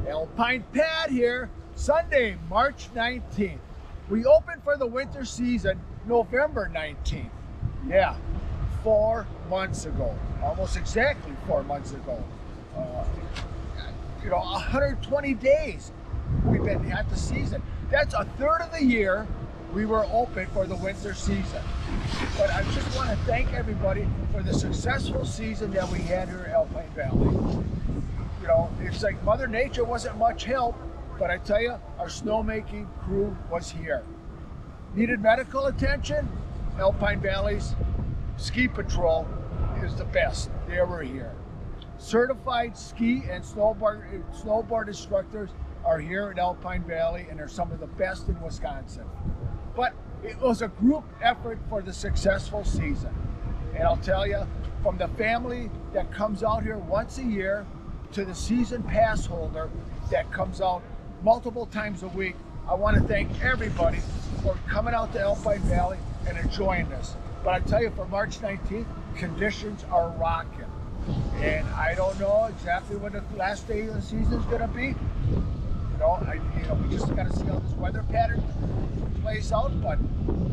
Alpine Pat here, Sunday, March 19th. We opened for the winter season November 19th. Yeah, 4 months ago, almost exactly 4 months ago. 120 days we've been at the season. That's a third of the year we were open for the winter season. But I just want to thank everybody for the successful season that we had here at Alpine Valley. It's like Mother Nature wasn't much help, but I tell you, our snowmaking crew was here. Needed medical attention? Alpine Valley's ski patrol is the best. They were here. Certified ski and snowboard instructors are here in Alpine Valley, and they're some of the best in Wisconsin. But it was a group effort for the successful season. And I'll tell you, from the family that comes out here once a year to the season pass holder that comes out multiple times a week, I want to thank everybody for coming out to Alpine Valley and enjoying this. But I tell you, for March 19th, conditions are rocking. And I don't know exactly when the last day of the season is going to be. We just got to see how this weather pattern plays out, but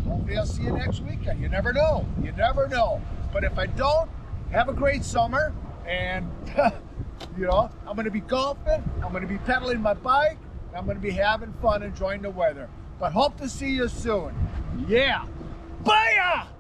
hopefully I'll see you next weekend. You never know. You never know. But if I don't, have a great summer, and I'm going to be golfing, I'm going to be pedaling my bike, and I'm going to be having fun enjoying the weather. But hope to see you soon. Yeah. Bye-ya!